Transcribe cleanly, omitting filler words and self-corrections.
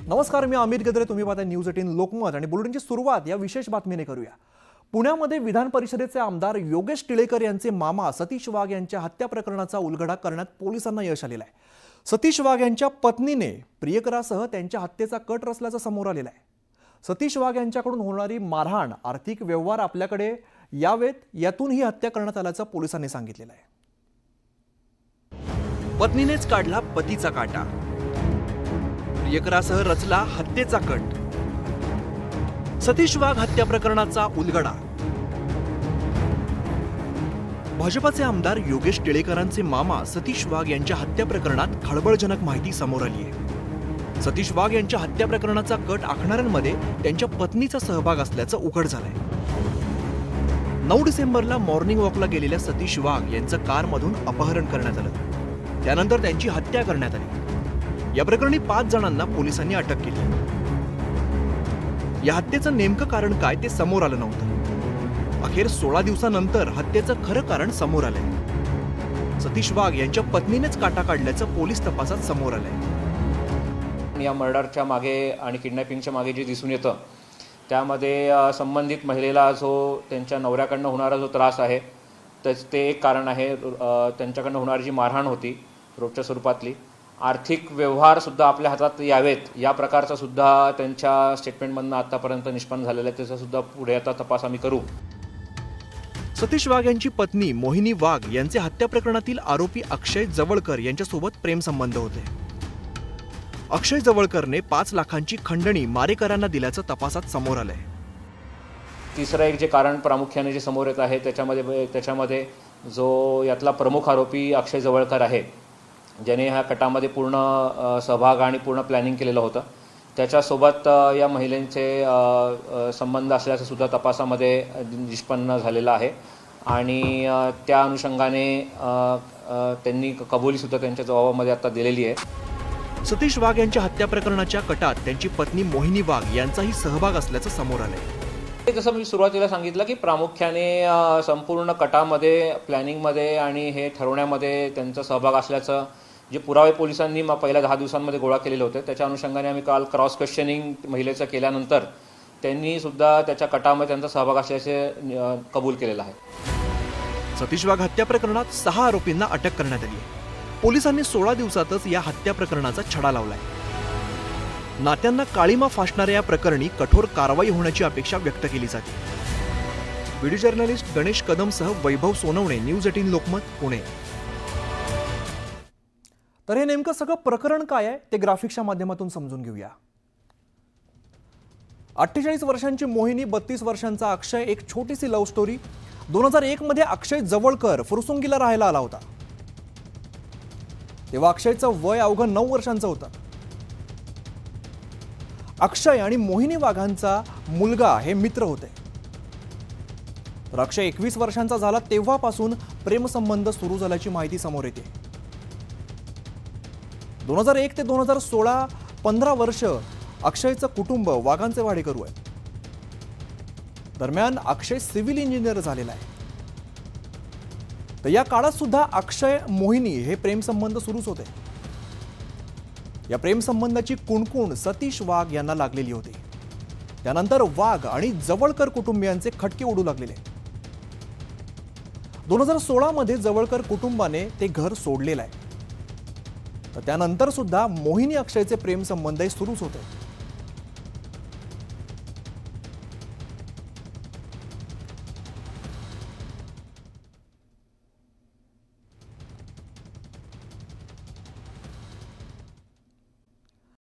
नमस्कार, मी अमित गद्रे. तुम्ही पाहताय न्यूज 18 लोकमत आणि बुलेटिनची सुरुवात या विशेष बातमीने करूया. पुण्यामध्ये विधान परिषदेचे आमदार योगेश टिळेकर यांचे मामा सतीश वाघ यांच्या हत्या प्रकरणाचा उलगडा करण्यात पोलिसांना यश आलेलं आहे. सतीश वाघ यांच्या पत्नीने प्रियकरासह त्यांच्या हत्येचा कट रचल्याचं समोर आलेलं आहे. सतीश वाघ यांच्याकडून होणारी मारहाण, आर्थिक व्यवहार आपल्याकडे यावेत, यातून ही हत्या करण्यात आल्याचं पोलिसांनी सांगितलेलं आहे. पत्नीनेच काढला पतीचा काटा, प्रियकरासह रचला हत्येचा कट. सतीश वाघ हत्या प्रकरणाचा उलगडा. भाजपाचे आमदार योगेश टिळेकरांचे मामा सतीश वाघ यांच्या हत्या प्रकरणात खळबळजनक माहिती समोर आली आहे. सतीश वाघ यांच्या हत्या प्रकरणाचा कट आखणाऱ्यांमध्ये त्यांच्या पत्नीचा सहभाग असल्याचं उघड झालंय. 9 डिसेंबरला मॉर्निंग वॉकला गेलेल्या सतीश वाघ यांचं कारमधून अपहरण करण्यात आलं. त्यानंतर त्यांची हत्या करण्यात आली. या प्रकरणी 5 जणांना पोलिसांनी अटक केली. या हत्येचं नेमकं कारण काय ते समोर आलं नव्हतं. अखेर 16 दिवसांनंतर हत्येचं खरं कारण समोर आलंय. सतीश वाघ यांच्या पत्नीनेच काटा काढल्याचं पोलीस तपासात समोर आलंय. या मर्डरच्या मागे आणि किडनॅपिंगच्या मागे जे दिसून येतं त्यामध्ये संबंधित महिलेला जो त्यांच्या नवऱ्याकडनं होणारा जो त्रास आहे ते एक कारण आहे. त्यांच्याकडनं होणारी जी मारहाण होती रोजच्या स्वरूपातली, आर्थिक व्यवहार सुद्धा आपल्या हातात यावेत या प्रकारचा सुद्धा त्यांच्या स्टेटमेंटमधनं आतापर्यंत निष्पन्न झालेला आहे. त्याचा सुद्धा पुढे आता तपास आम्ही करू. सतीश वाघ यांची पत्नी मोहिनी वाघ यांचे हत्या प्रकरणातील आरोपी अक्षय जवळकर यांच्यासोबत प्रेमसंबंध होते. अक्षय जवळकरने 5 लाखांची खंडणी मारेकरांना दिल्याचं तपासात समोर आलंय. तिसरं एक जे कारण प्रामुख्याने जे समोर येत आहे त्याच्यामध्ये जो यातला प्रमुख आरोपी अक्षय जवळकर आहे, ज्याने ह्या कटामध्ये पूर्ण सहभाग आणि पूर्ण प्लॅनिंग केलेलं होतं, त्याच्यासोबत या महिलांचे संबंध असल्याचं सुद्धा तपासामध्ये निष्पन्न झालेलं आहे. आणि त्या अनुषंगाने त्यांनी कबुलीसुद्धा त्यांच्या जबाबामध्ये आता दिलेली आहे. सतीश वाघ यांच्या हत्या प्रकरणाच्या कटात त्यांची पत्नी मोहिनी वाघ यांचाही सहभाग असल्याचं समोर आलंय. जसं मी सुरुवातीला सांगितलं की प्रामुख्याने संपूर्ण कटामध्ये, प्लॅनिंगमध्ये आणि हे ठरवण्यामध्ये त्यांचा सहभाग असल्याचं जे पुरावे पोलिसांनी पहिल्या 10 दिवसांमध्ये गोळा केलेले होते त्याच्या अनुषंगाने आम्ही काल क्रॉस क्वेश्चनिंग महिलेचं केल्यानंतर त्यांनी सुद्धा त्याच्या कटामध्ये त्यांचा सहभाग असल्याचे कबूल केलेलं आहे. सतीश वाघ हत्या प्रकरणात 6 आरोपींना अटक करण्यात आली आहे. पोलिसांनी 16 दिवसातच या हत्या प्रकरणाचा छडा लावलाय. नात्यांना काळीमा फासणाऱ्या या प्रकरणी कठोर कारवाई होण्याची अपेक्षा व्यक्त केली जाते. व्हिडिओ जर्नलिस्ट गणेश कदमसह वैभव सोनवणे, न्यूज 18 लोकमत, पुणे. तर हे नेमकं सगळं प्रकरण काय आहे ते ग्राफिक्सच्या माध्यमातून समजून घेऊया. 48 वर्षांची मोहिनी, 32 वर्षांचा अक्षय, एक छोटीशी लव्ह स्टोरी. 2001 मध्ये अक्षय जवळकर फुरसुंगीला राहायला आला होता. तेव्हा अक्षयचं वय अवघं 9 वर्षांचं होतं. अक्षय आणि मोहिनी वाघांचा मुलगा हे मित्र होते. तर अक्षय 21 वर्षांचा झाला तेव्हापासून प्रेमसंबंध सुरू झाल्याची माहिती समोर येते. 2001 ते 2016 15 वर्ष अक्षयचं कुटुंब वाघांचे भाडेकरू आहे. दरम्यान अक्षय सिव्हिल इंजिनियर झालेला आहे. तर या काळात सुद्धा अक्षय मोहिनी हे प्रेमसंबंध सुरूच होते. या प्रेमसंबंधाची कुणकुण सतीश वाघ यांना लागलेली होती. त्यानंतर वाघ आणि जवळकर कुटुंबियांचे खटके उडू लागलेले. 2016 मध्ये जवळकर कुटुंबाने ते घर सोडलेलं आहे. तर त्यानंतर सुद्धा मोहिनी अक्षयचे प्रेमसंबंध सुरूच होते.